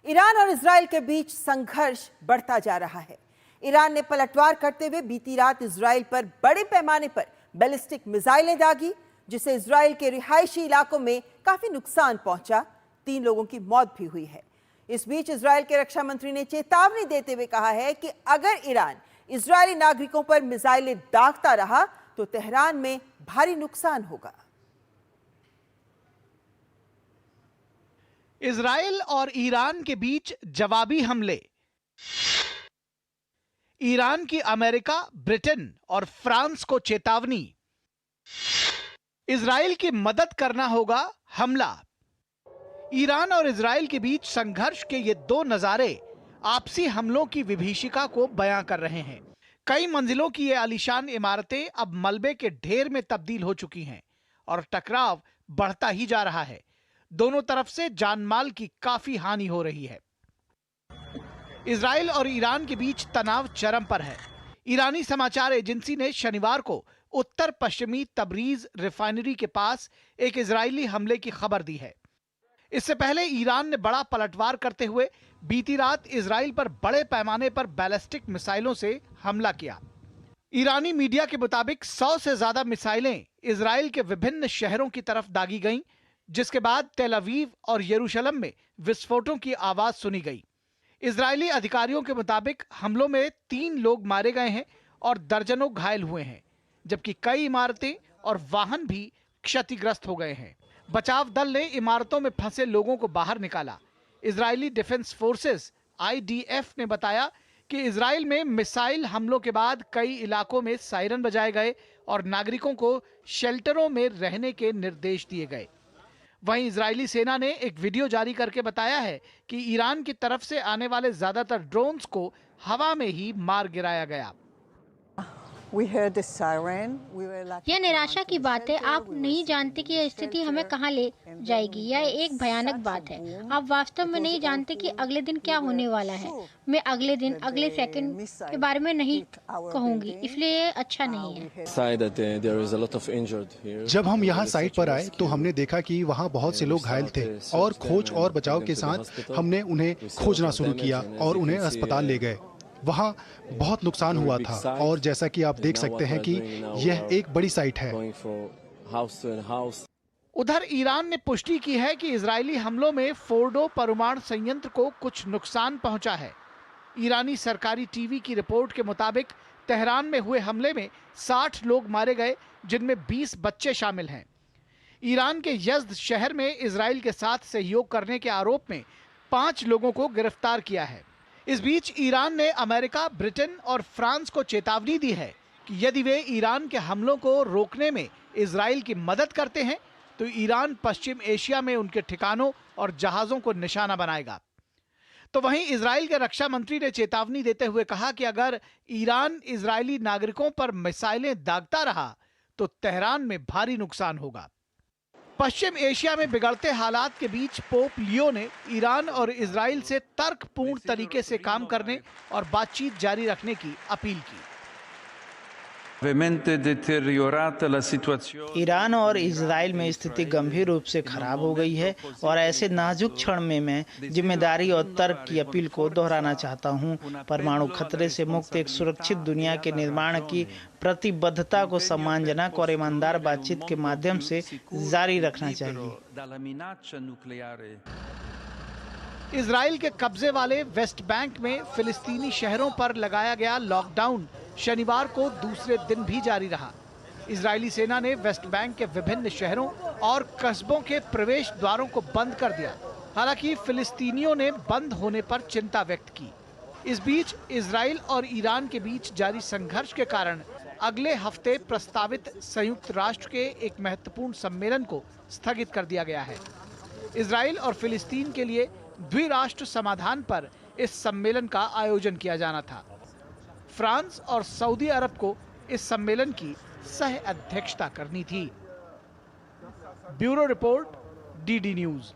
Iran और Israel के बीच संघर्ष बढ़ता जा रहा है। ईरान ने पलटवार करते हुए बीती रात इजराइल पर बड़े पैमाने पर बैलिस्टिक मिसाइलें दागी, जिससे इजराइल के रिहायशी इलाकों में काफी नुकसान पहुंचा। 3 लोगों की मौत भी हुई है। इस बीच इजराइल के रक्षा मंत्री ने चेतावनी देते हुए कहा है कि अगर ईरान इजरायली नागरिकों पर मिसाइलें दागता रहा तो तेहरान में भारी नुकसान होगा। इजराइल और ईरान के बीच जवाबी हमले। ईरान की अमेरिका, ब्रिटेन और फ्रांस को चेतावनी। इजराइल की मदद करना होगा हमला। ईरान और इजराइल के बीच संघर्ष के ये 2 नजारे आपसी हमलों की विभीषिका को बयां कर रहे हैं। कई मंजिलों की ये आलीशान इमारतें अब मलबे के ढेर में तब्दील हो चुकी हैं और टकराव बढ़ता ही जा रहा है। दोनों तरफ से जानमाल की काफी हानि हो रही है। इजराइल और ईरान के बीच तनाव चरम पर है। ईरानी समाचार एजेंसी ने शनिवार को उत्तर पश्चिमी तबरीज रिफाइनरी के पास एक इजरायली हमले की खबर दी है। इससे पहले ईरान ने बड़ा पलटवार करते हुए बीती रात इजराइल पर बड़े पैमाने पर बैलिस्टिक मिसाइलों से हमला किया। ईरानी मीडिया के मुताबिक 100 से ज्यादा मिसाइलें इजराइल के विभिन्न शहरों की तरफ दागी गईं, जिसके बाद तेल अवीव और यरूशलेम में विस्फोटों की आवाज सुनी गई। इजरायली अधिकारियों के मुताबिक हमलों में 3 लोग मारे गए हैं और दर्जनों घायल हुए हैं, जबकि कई इमारतें और वाहन भी क्षतिग्रस्त हो गए हैं। बचाव दल ने इमारतों में फंसे लोगों को बाहर निकाला। इजरायली डिफेंस फोर्सेस IDF ने बताया कि इजराइल में मिसाइल हमलों के बाद कई इलाकों में सायरन बजाए गए और नागरिकों को शेल्टरों में रहने के निर्देश दिए गए। वहीं इजरायली सेना ने एक वीडियो जारी करके बताया है कि ईरान की तरफ से आने वाले ज्यादातर ड्रोन्स को हवा में ही मार गिराया गया। यह निराशा की बात है। आप नहीं जानते कि यह स्थिति हमें कहां ले जाएगी। यह एक भयानक बात है। आप वास्तव में नहीं जानते कि अगले दिन क्या होने वाला है। मैं अगले दिन, अगले सेकंड के बारे में नहीं कहूंगी, इसलिए यह अच्छा नहीं है। जब हम यहाँ साइट पर आए तो हमने देखा कि वहाँ बहुत से लोग घायल थे और खोज और बचाव के साथ हमने उन्हें खोजना शुरू किया और उन्हें अस्पताल ले गए। वहाँ बहुत नुकसान हुआ था और जैसा कि आप देख सकते हैं कि यह एक बड़ी साइट है। उधर ईरान ने पुष्टि की है कि इजरायली हमलों में फोर्डो परमाणु संयंत्र को कुछ नुकसान पहुंचा है। ईरानी सरकारी टीवी की रिपोर्ट के मुताबिक तेहरान में हुए हमले में 60 लोग मारे गए, जिनमें 20 बच्चे शामिल हैं। ईरान के यज़्द शहर में इजराइल के साथ सहयोग करने के आरोप में 5 लोगों को गिरफ्तार किया है। इस बीच ईरान ने अमेरिका, ब्रिटेन और फ्रांस को चेतावनी दी है कि यदि वे ईरान के हमलों को रोकने में इजराइल की मदद करते हैं तो ईरान पश्चिम एशिया में उनके ठिकानों और जहाजों को निशाना बनाएगा। तो वहीं इजराइल के रक्षा मंत्री ने चेतावनी देते हुए कहा कि अगर ईरान इजरायली नागरिकों पर मिसाइलें दागता रहा तो तेहरान में भारी नुकसान होगा। पश्चिम एशिया में बिगड़ते हालात के बीच पोप लियो ने ईरान और इजराइल से तर्कपूर्ण तरीके से काम करने और बातचीत जारी रखने की अपील की। ईरान और इजराइल में स्थिति गंभीर रूप से खराब हो गई है और ऐसे नाजुक क्षण में मैं जिम्मेदारी और तर्क की अपील को दोहराना चाहता हूं। परमाणु खतरे से मुक्त एक सुरक्षित दुनिया के निर्माण की प्रतिबद्धता को सम्मानजनक और ईमानदार बातचीत के माध्यम से जारी रखना चाहिए। इजराइल के कब्जे वाले वेस्ट बैंक में फिलिस्तीनी शहरों पर लगाया गया लॉकडाउन शनिवार को दूसरे दिन भी जारी रहा। इजरायली सेना ने वेस्ट बैंक के विभिन्न शहरों और कस्बों के प्रवेश द्वारों को बंद कर दिया। हालांकि फिलिस्तीनियों ने बंद होने पर चिंता व्यक्त की। इस बीच इजराइल और ईरान के बीच जारी संघर्ष के कारण अगले हफ्ते प्रस्तावित संयुक्त राष्ट्र के एक महत्वपूर्ण सम्मेलन को स्थगित कर दिया गया है। इजराइल और फिलिस्तीन के लिए द्विराष्ट्र समाधान पर इस सम्मेलन का आयोजन किया जाना था। फ्रांस और सऊदी अरब को इस सम्मेलन की सह अध्यक्षता करनी थी। Bureau report, DD news.